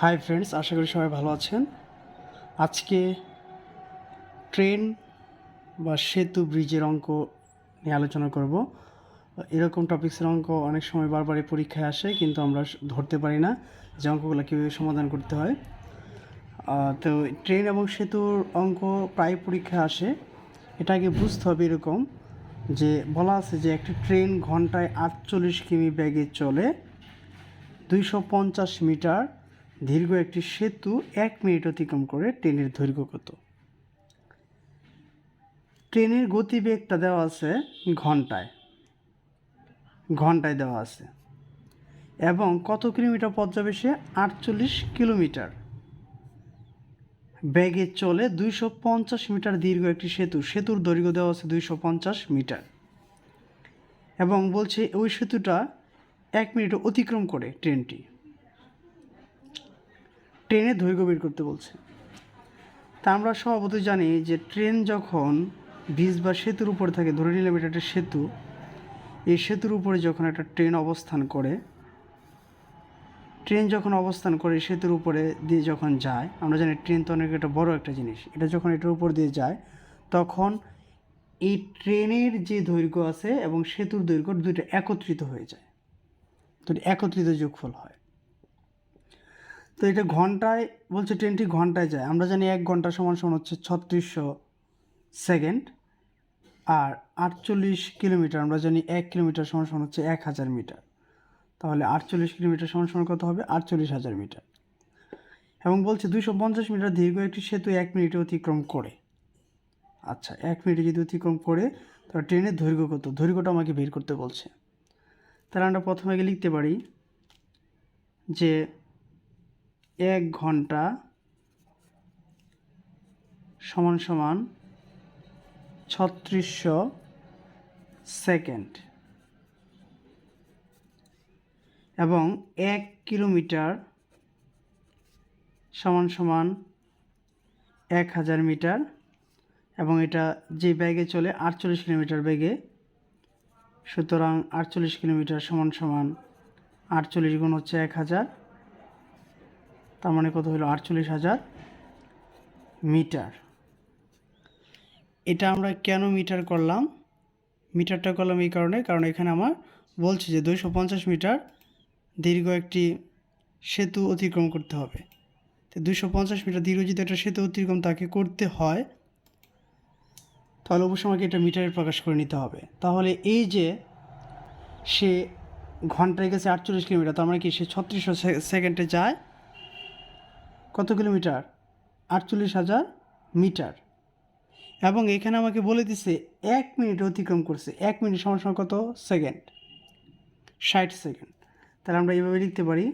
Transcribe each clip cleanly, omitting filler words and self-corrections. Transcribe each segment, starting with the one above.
Hi friends, আশা করি সবাই ভালো আছেন। আজকে ট্রেন বা সেতু ব্রিজের অঙ্ক নিয়ে আলোচনা করব। এরকম টপিক্সের অঙ্ক অনেক সময় বারবারই পরীক্ষায় আসে, কিন্তু আমরা ধরতে পারি না যে অঙ্কগুলো কীভাবে সমাধান করতে হয়। তো ট্রেন এবং সেতুর অঙ্ক প্রায় পরীক্ষায় আসে। এটা আগে বুঝতে হবে এরকম যে বলা আছে যে একটি ট্রেন ঘন্টায় 48 কিমি বেগে চলে, 250 মিটার দীর্ঘ একটি সেতু 1 মিনিট অতিক্রম করে, ট্রেনের দৈর্ঘ্য কত? ট্রেনের গতিবেগটা দেওয়া আছে ঘন্টায়, ঘন্টায় দেওয়া আছে, এবং কত কিলোমিটার পথ যাবে সে? 48 কিলোমিটার বেগে চলে 250 মিটার দীর্ঘ একটি সেতু, সেতুর দৈর্ঘ্য দেওয়া আছে 250 মিটার, এবং বলছে ওই সেতুটা 1 মিনিটে অতিক্রম করে ট্রেনটি। ট্রেনের দৈর্ঘ্য বের করতে বলছে। তা আমরা স্বভাবতই জানি যে ট্রেন যখন ব্রিজ বা সেতুর উপরে থাকে, ধরে নিলাম এটা একটা সেতু, এই সেতুর উপরে যখন একটা ট্রেন অবস্থান করে, ট্রেন যখন অবস্থান করে সেতুর উপরে দিয়ে যখন যায়, আমরা জানি ট্রেন তো অনেক একটা বড় একটা জিনিস, এটা যখন এটার উপর দিয়ে যায় তখন এই ট্রেনের যে দৈর্ঘ্য আছে এবং সেতুর দৈর্ঘ্য দুটো একত্রিত হয়ে যায়, দুটো একত্রিত যোগফল হয়। তো এটা ঘন্টায় বলছে, ট্রেনটি ঘন্টায় যায়। আমরা জানি 1 ঘন্টা সমান সমান হচ্ছে 3600 সেকেন্ড, আর 48 কিলোমিটার আমরা জানি 1 কিলোমিটার সমান সমান হচ্ছে 1000 মিটার। তাহলে 48 কিলোমিটার সমান সমান কত হবে? 48,000 মিটার। এবং বলছে 250 মিটার দীর্ঘ একটি সেতু 1 মিনিটে অতিক্রম করে। আচ্ছা, 1 মিনিটে যদি অতিক্রম করে তাহলে ট্রেনের দৈর্ঘ্য কত? দৈর্ঘ্যটা আমাকে বের করতে বলছে। তাহলে আমরা প্রথমে আগে লিখতে পারি যে 1 ঘন্টা সমান সমান 3600 সেকেন্ড, এবং 1 কিলোমিটার সমান সমান 1000 মিটার, এবং এটা যে বেগে চলে 48 কিলোমিটার বেগে, সুতরাং 48 কিলোমিটার সমান সমান 48 গুণ হচ্ছে 1000, তার মানে কত হলো? 48,000 মিটার। এটা আমরা কেন মিটার করলাম? মিটারটা করলাম এই কারণে, কারণ এখানে আমার বলছে যে 250 মিটার দীর্ঘ একটি সেতু অতিক্রম করতে হবে। তো 250 মিটার দীর্ঘ যদি একটা সেতু অতিক্রম তাকে করতে হয়, তাহলে অবশ্যই আমাকে এটা মিটারে প্রকাশ করে নিতে হবে। তাহলে এই যে সে ঘন্টায় গেছে 48 কিলোমিটার, তার মানে কি সে 3600 সেকেন্ডে যায় কত কিলোমিটার? 48,000 মিটার। এবং এখানে আমাকে বলে দিছে 1 মিনিট অতিক্রম করছে। 1 মিনিট সমান সমান কত সেকেন্ড? 60 সেকেন্ড। তাহলে আমরা এইভাবে লিখতে পারি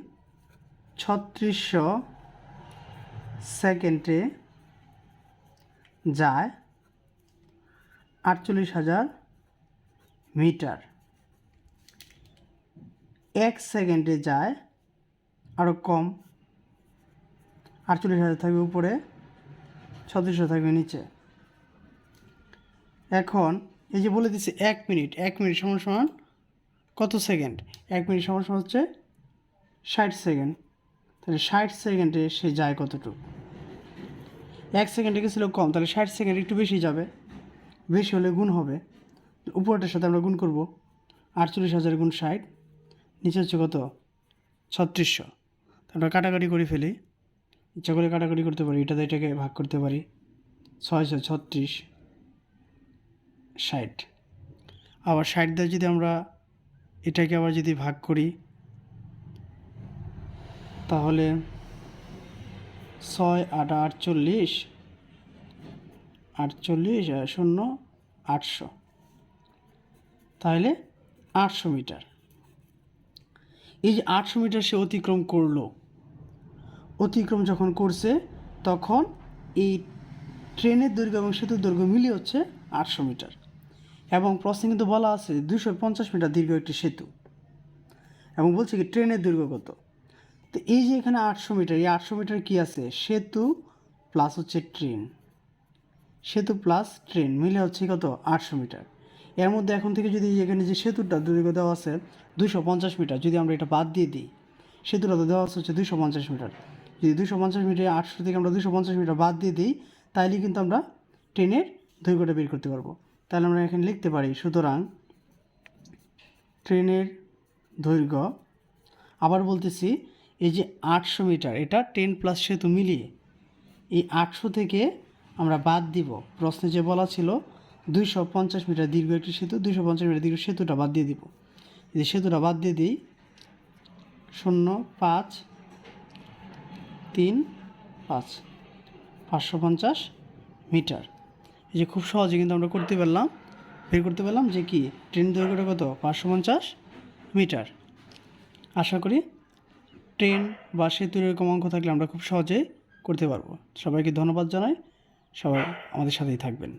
3600 সেকেন্ডে যায় 48,000 মিটার। 1 সেকেন্ডে যায় আরও কম, 48,000 থাকবে উপরে, 3600 থাকবে নিচে। এখন এই যে বলে দিচ্ছে 1 মিনিট, 1 মিনিট সমান সমান কত সেকেন্ড? 1 মিনিট সমান সমান হচ্ছে 60 সেকেন্ড। তাহলে 60 সেকেন্ডে সে যায় কতটুকু? 1 সেকেন্ডে গেছিলো কম, তাহলে 60 সেকেন্ড একটু বেশি যাবে, বেশি হলে গুণ হবে, উপরটার সাথে আমরা গুণ করব। 48,000 গুণ 60, নিচে হচ্ছে কত? 3600। আমরা কাটাকাটি করে ফেলি, ইচ্ছা করে কাটাকাটি করতে পারি, এটাতে এটাকে ভাগ করতে পারি, 636, 60। আবার 60 দিয়ে যদি আমরা এটাকে আবার যদি ভাগ করি, তাহলে 6 8 48, 48 শূন্য 800, তাহলে 800 মিটার। এই যে 800 মিটার সে অতিক্রম করলো, অতিক্রম যখন করছে তখন এই ট্রেনের দৈর্ঘ্য এবং সেতুর দৈর্ঘ্য মিলিয়ে হচ্ছে 800 মিটার। এবং প্রশ্নে কিন্তু বলা আছে 250 মিটার দীর্ঘ একটি সেতু, এবং বলছে কি ট্রেনের দৈর্ঘ্য কত। তো এই যে এখানে 800 মিটার, এই 800 মিটার কী আছে? সেতু প্লাস হচ্ছে ট্রেন, সেতু প্লাস ট্রেন মিলে হচ্ছে কত? 800 মিটার। এর মধ্যে এখন থেকে যদি এখানে যে সেতুটা দৈর্ঘ্য দেওয়া আছে 250 মিটার, যদি আমরা এটা বাদ দিয়ে দিই, সেতুটা তো দেওয়া হচ্ছে 250 মিটার, যদি 250 মিটার 800 থেকে আমরা 250 মিটার বাদ দিয়ে দিই তাহলে কিন্তু আমরা ট্রেনের দৈর্ঘ্যটা বের করতে পারবো। তাহলে আমরা এখানে লিখতে পারি, সুতরাং ট্রেনের দৈর্ঘ্য, আবার বলতেছি এই যে 800 মিটার, এটা ট্রেন প্লাস সেতু মিলিয়ে, এই 800 থেকে আমরা বাদ দিব, প্রশ্নে যে বলা ছিল 250 মিটার দীর্ঘ একটি সেতু, 250 মিটার দীর্ঘ সেতুটা বাদ দিয়ে দিব। যদি সেতুটা বাদ দিয়ে দিই 0, 5, 3, 5, 550 মিটার। এই যে খুব সহজে কিন্তু আমরা বের করতে পারলাম যে কি ট্রেন দৈর্ঘ্যটা কত, 550 মিটার। আশা করি ট্রেন বা সেতুর এরকম অঙ্ক থাকলে আমরা খুব সহজে করতে পারবো। সবাইকে ধন্যবাদ জানাই, সবাই আমাদের সাথেই থাকবেন।